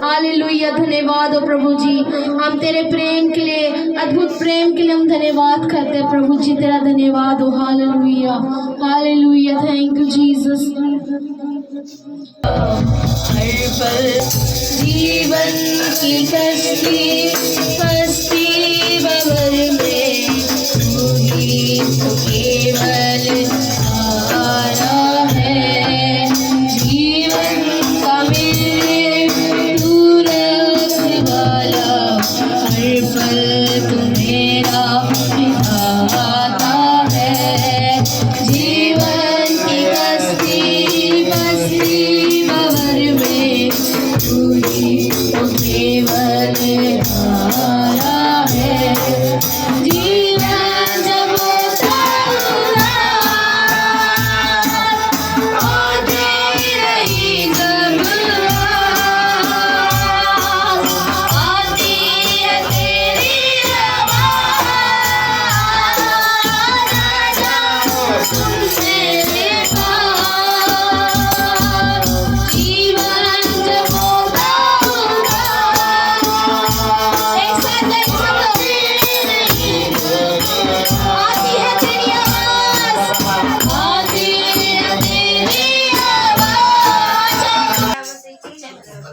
Hallelujah, धन्यवाद हो प्रभु जी। हम तेरे प्रेम के लिए, अद्भुत प्रेम के लिए हम धन्यवाद करते हैं प्रभु जी। तेरा धन्यवाद हो। Hallelujah, hallelujah, thank you Jesus. हर पल जीवन की कश्ती फंसती बवर में, तू ही तो केवल सहारा है जीवन का मेरे, तू रखवाला हर पल तू मेरा विधाता है। जीवन की कश्ती फंसती बवर में, तू ही तो केवल सहारा है जीवन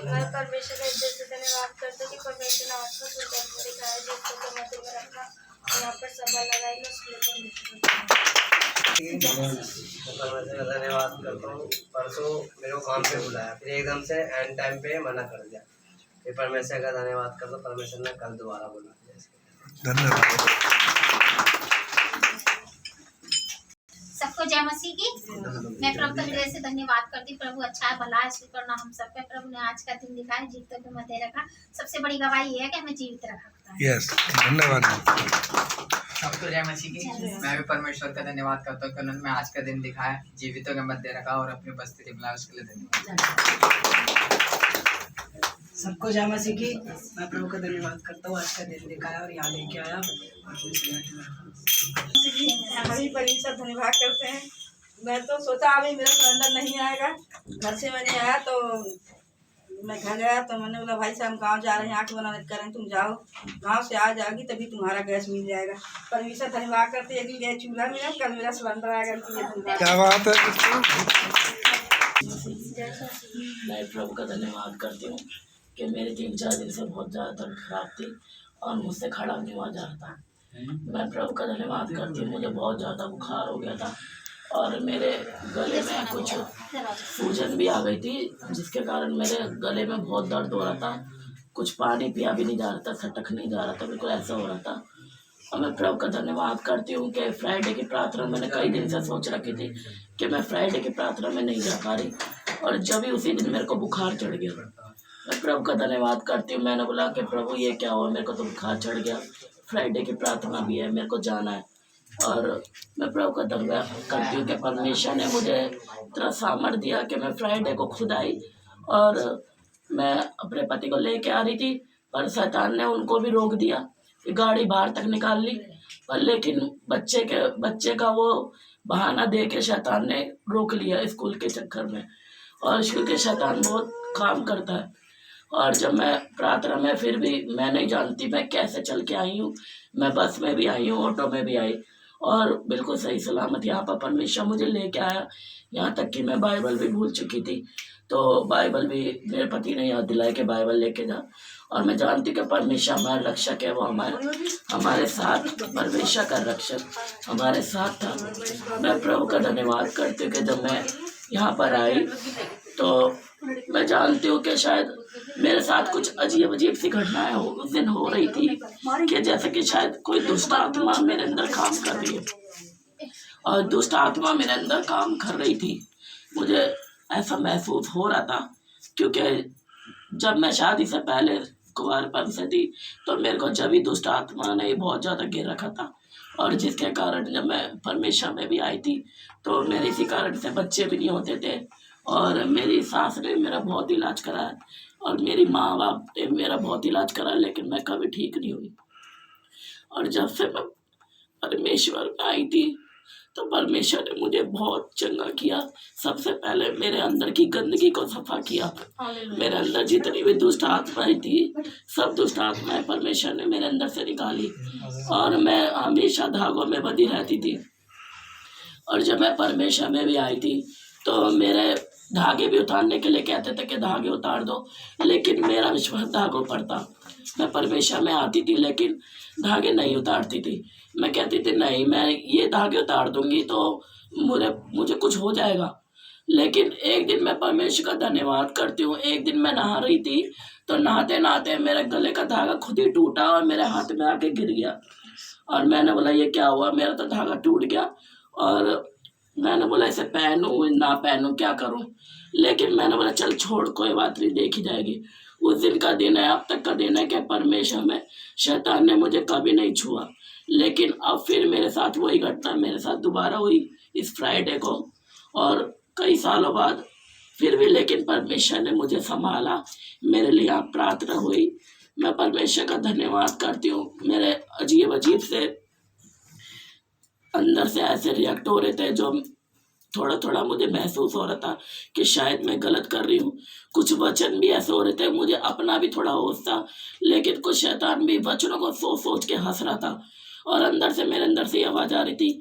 जब परमेश्वर का इज्जत से धन्यवाद करते कि परमेश्वर ने आत्मा को जन्म दिखाया जिसको तो मध्य में रखा और यहाँ पर सभा लगाई ना उसके परमेश्वर का धन्यवाद करता हूँ। परसों मेरे को काम पे बुलाया, फिर एकदम से एंड टाइम पे मना कर दिया। फिर परमेश्वर का धन्यवाद करता हूँ, परमेश्वर ने कल दोबारा बुला दिया। धन्यवाद। सबको जय मसीह की। मैं प्रभु का हृदय से धन्यवाद करती। प्रभु अच्छा है, भला है, शुक्र करना हम सब पे। प्रभु ने आज का दिन दिखाया, जीवितों के मध्य रखा। सबसे बड़ी गवाही ये है कि हमें जीवित रखा। यस, धन्यवाद। सबको जय मसीह की। मैं भी परमेश्वर का धन्यवाद करता हूँ कि उन्होंने आज का दिन दिखाया, जीवितों के मध्य रखा और अपनी उपस्थिति मिला, उसके लिए धन्यवाद। सबको जय मसीह की। मैं प्रभु का धन्यवाद करता हूँ, आज का दिन दिखाया और यहाँ लेके आया। हमारी परिषद धन्यवाद करते हैं। मैं तो सोचा अभी मेरा सिलेंडर नहीं आएगा, घर से मैंने आया तो मैं घर गया तो मैंने बोला भाई साहब हम गाँव जा रहे हैं, आके बनाने करें, तुम जाओ गाँव से आ जाओगी तभी तुम्हारा गैस मिल जाएगा। परमेश्वर धन्यवाद करते हैं कि गैस चूल्हा मिला, कल मेरा सिलेंडर आएगा। क्या बात है। मैं प्रभु का धन्यवाद करती हूँ कि मेरे 3-4 दिन से बहुत ज़्यादा तबीयत खराब थी और मुझसे खड़ा नहीं हुआ जा रहा था। मैं प्रभु का धन्यवाद करती हूँ, मुझे बहुत ज़्यादा बुखार हो गया था और मेरे गले में कुछ सूजन भी आ गई थी, जिसके कारण मेरे गले में बहुत दर्द हो रहा था। कुछ पानी पिया भी नहीं जा रहा था, सटक नहीं जा रहा था, बिल्कुल ऐसा हो रहा था। और मैं प्रभु का धन्यवाद करती हूँ कि फ्राइडे की प्रार्थना मैंने कई दिन से सोच रखी थी कि मैं फ्राइडे की प्रार्थना में नहीं जा पा रही, और जब ही उसी दिन मेरे को बुखार चढ़ गया। मैं प्रभु का धन्यवाद करती हूँ। मैंने बोला कि प्रभु ये क्या हुआ, मेरे को तो बुखार चढ़ गया, फ्राइडे की प्रार्थना भी है, मेरे को जाना है। और मैं प्रभु का धन्यवाद करती हूँ कि परमेश्वर ने मुझे इतना सामर्थ्य दिया कि मैं फ्राइडे को खुद आई और मैं अपने पति को लेके आ रही थी, पर शैतान ने उनको भी रोक दिया, गाड़ी बाहर तक निकाल ली। पर लेकिन बच्चे का वो बहाना दे के शैतान ने रोक लिया स्कूल के चक्कर में। और क्योंकि शैतान बहुत काम करता है और जब मैं प्रार्थना में फिर भी मैं नहीं जानती मैं कैसे चल के आई हूँ। मैं बस में भी आई हूँ, ऑटो में भी आई, और बिल्कुल सही सलामत यहाँ पर परमेश्वर मुझे लेके आया। यहाँ तक कि मैं बाइबल भी भूल चुकी थी, तो बाइबल भी मेरे पति ने याद दिलाया कि बाइबल लेके जा। और मैं जानती कि परमेश्वर हमारा रक्षक है, वो हमारे साथ, परमेश्वर का रक्षक हमारे साथ था। मैं प्रभु का धन्यवाद करती हूँ कि जब मैं यहाँ पर आई तो मैं जानती हूँ कि शायद मेरे साथ कुछ अजीब सी घटनाएं उस दिन हो रही थी, कि जैसे कि शायद कोई दुष्ट आत्मा मेरे अंदर काम कर रही है, और दुष्ट आत्मा मेरे अंदर काम कर रही थी। मुझे ऐसा महसूस हो रहा था, क्योंकि जब मैं शादी से पहले कुंवारपन से थी तो मेरे को जब भी दुष्ट आत्मा ने बहुत ज़्यादा घेर रखा था, और जिसके कारण जब मैं परमेश्वर में भी आई थी तो मेरे इसी कारण से बच्चे भी नहीं होते थे। और मेरी सास ने मेरा बहुत इलाज कराया, और मेरी माँ बाप ने मेरा बहुत इलाज कराया, लेकिन मैं कभी ठीक नहीं हुई। और जब से मैं परमेश्वर में आई थी तो परमेश्वर ने मुझे बहुत चंगा किया। सबसे पहले मेरे अंदर की गंदगी को सफा किया। मेरे अंदर जितनी भी दुष्ट आत्माएं थी, सब दुष्ट आत्माएं परमेश्वर ने मेरे अंदर से निकाली, और मैं हमेशा धागों में बंधी रहती थी। और जब मैं परमेश्वर में भी आई थी तो मेरे धागे भी उतारने के लिए कहते थे कि धागे उतार दो, लेकिन मेरा विश्वास धागों पर था। मैं परमेश्वर में आती थी लेकिन धागे नहीं उतारती थी। मैं कहती थी नहीं, मैं ये धागे उतार दूंगी तो मुझे कुछ हो जाएगा। लेकिन एक दिन मैं परमेश्वर का धन्यवाद करती हूँ, एक दिन मैं नहा रही थी तो नहाते नहाते मेरे गले का धागा खुद ही टूटा और मेरे हाथ में आके गिर गया। और मैंने बोला ये क्या हुआ, मेरा तो धागा टूट गया। और मैंने बोला इसे पहनूं ना पहनूं, क्या करूं। लेकिन मैंने बोला चल छोड़, कोई बात नहीं, देखी जाएगी। उस दिन का दिन है, अब तक का दिन है कि परमेश्वर में शैतान ने मुझे कभी नहीं छुआ। लेकिन अब फिर मेरे साथ वही घटना मेरे साथ दोबारा हुई इस फ्राइडे को, और कई सालों बाद फिर भी, लेकिन परमेश्वर ने मुझे संभाला। मेरे लिए आप प्रार्थना हुई, मैं परमेश्वर का धन्यवाद करती हूँ। मेरे अजीब से अंदर से ऐसे रिएक्ट हो रहे थे, जो थोड़ा थोड़ा मुझे महसूस हो रहा था कि शायद मैं गलत कर रही हूँ। कुछ वचन भी ऐसे हो रहे थे, मुझे अपना भी थोड़ा होश था, लेकिन कुछ शैतान भी वचनों को सोच के हंस रहा था। और अंदर से मेरे अंदर से आवाज़ आ रही थी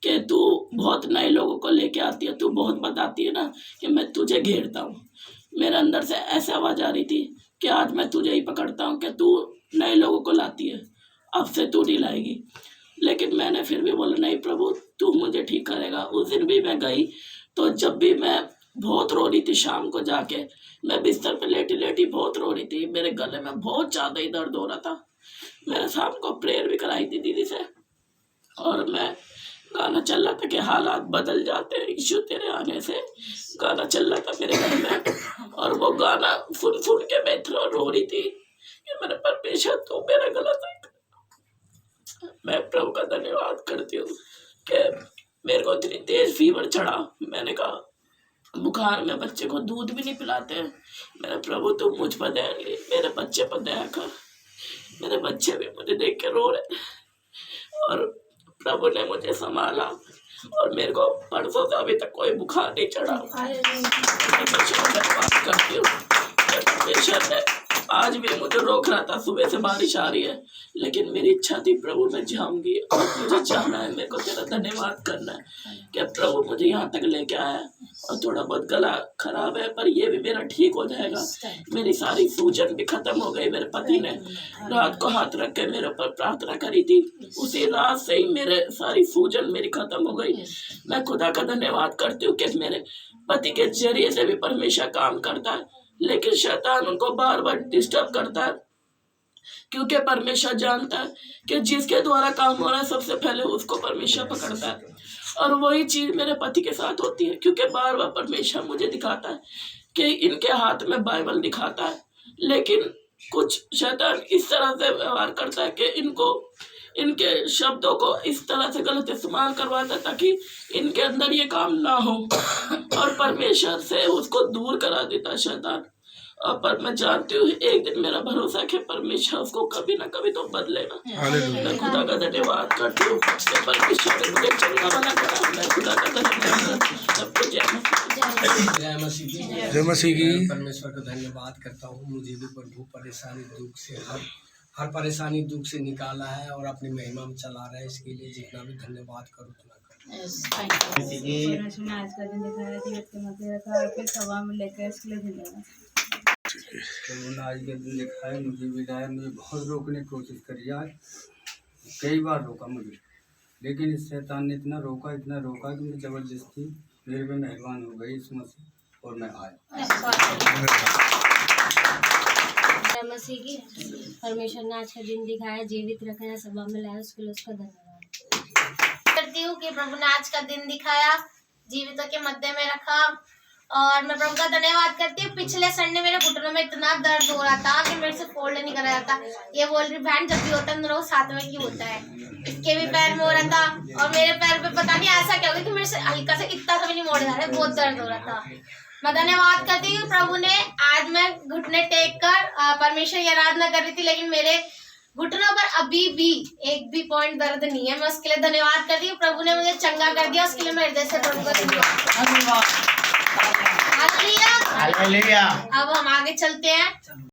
कि तू बहुत नए लोगों को लेके आती है, तू बहुत बताती है ना कि मैं तुझे घेरता हूँ। मेरे अंदर से ऐसे आवाज़ आ रही थी कि आज मैं तुझे ही पकड़ता हूँ कि तू नए लोगों को लाती है, अब से तू नहीं लाएगी। लेकिन मैंने फिर भी बोला नहीं प्रभु, तू मुझे ठीक करेगा। उस दिन भी मैं गई तो जब भी मैं बहुत रो रही थी, शाम को जाके मैं बिस्तर पे लेटी बहुत रो रही थी, मेरे गले में बहुत ज़्यादा ही दर्द हो रहा था। मैंने शाम को प्रेयर भी कराई थी दीदी से, और मैं गाना चल रहा था कि हालात बदल जाते हैं यीशु तेरे आने से, गाना चल रहा था मेरे घर में। और वो गाना सुन के मैं इतना रो रही थी कि मेरे परमेश्वर तू मेरा गला सही। मैं प्रभु का धन्यवाद करती हूँ कि मेरे को इतनी तेज फीवर चढ़ा। मैंने कहा बुखार में बच्चे को दूध भी नहीं पिलाते हैं। मेरे प्रभु तू मुझ पर दया नहीं, मेरे बच्चे पर दया कर। मेरे बच्चे भी मुझे देख के रो रहे, और प्रभु ने मुझे संभाला, और मेरे को परसों से अभी तक कोई बुखार नहीं चढ़ा। धन्यवाद करती हूँ। परमेश्वर ने आज भी मुझे रोक रहा था, सुबह से बारिश आ रही है, लेकिन मेरी इच्छा थी प्रभु मैं जाऊंगी, और मुझे जाना है, मेरे को तेरा धन्यवाद करना है कि प्रभु मुझे यहाँ तक लेके आया। और थोड़ा बहुत गला खराब है पर ये भी मेरा ठीक हो जाएगा। मेरी सारी सूजन भी खत्म हो गई। मेरे पति ने रात को हाथ रख के मेरे ऊपर प्रार्थना करी थी, उसी रात से ही मेरे सारी सूजन मेरी खत्म हो गई। मैं खुदा का धन्यवाद करती हूँ कि मेरे पति के जरिए से भी परमेश्वर काम करता है, लेकिन शैतान उनको बार बार डिस्टर्ब करता है, क्योंकि परमेश्वर जानता है कि जिसके द्वारा काम हो रहा है सबसे पहले उसको परमेश्वर पकड़ता है। और वही चीज मेरे पति के साथ होती है, क्योंकि बार बार परमेश्वर मुझे दिखाता है कि इनके हाथ में बाइबल दिखाता है, लेकिन कुछ शैतान इस तरह से व्यवहार करता है कि इनके शब्दों को इस तरह से गलत इस्तेमाल करवाता है ताकि इनके अंदर ये काम ना हो, और परमेश्वर से उसको दूर करा देता है शैतान। और पर मैं जानती हूँ एक दिन मेरा भरोसा है कि परमेश्वर उसको कभी ना कभी तो बदलेगा। मैं खुदा का धन्यवाद करती हूँ कि परमेश्वर ने मुझे चंगा बना करा। मैं खुदा का धन्यवाद करती हूँ। सबको जय मसीह की जय मसीह की। मैं परमेश्वर का धन्यवाद करता हूँ। मुझे भी प्रभु परेशानी दुख से हर परेशानी दुख से निकाला है और अपनी महिमा में चला रहा है। इसके लिए जितना भी धन्यवाद करो उतना करो। परमेश्वर ने आज का दिन दिखाया, जीवित के मध्य रखा और फिर सभा में लेकर इसके लिए धन्यवाद। उन्होंने आज के दिन दिखाया, मुझे भी लाया। मुझे बहुत रोकने की कोशिश करी, आज कई बार रोका मुझे, लेकिन इस शैतान ने इतना रोका कि मुझे जबरदस्ती मेरे पे मेहरबान हो गई इस मसीह और मैं आया। जय मसीह की। परमेश्वर ने आज का दिन दिखाया, जीवित रखा है, सभा में लाया, उसके लिए उसका धन्यवाद करती हूँ कि प्रभु ने आज का दिन दिखाया, जीवितों के मध्य में रखा और मैं प्रभु का धन्यवाद करती हूँ। पिछले संडे मेरे घुटनों में इतना दर्द हो रहा था कि मेरे से फोल्ड नहीं कर रहा था। ये बोल रही बहन जब भी होता है रोज साथ में क्यों होता है। इसके भी पैर में हो रहा था और मेरे पैर पे पता नहीं ऐसा क्या हो गया कि मेरे से हल्का से इतना सा भी नहीं मोड़ जा रहा, बहुत दर्द हो रहा था। मैं धन्यवाद करती हूँ प्रभु ने, आज मैं घुटने टेक कर परमेश्वर की आराधना कर रही थी, लेकिन मेरे घुटनों पर अभी भी एक भी पॉइंट दर्द नहीं है। मैं उसके लिए धन्यवाद करती हूँ। प्रभु ने मुझे चंगा कर दिया, उसके लिए मैं हृदय से प्रभु का धन्यवाद। हालेलुया। अब हम आगे चलते हैं।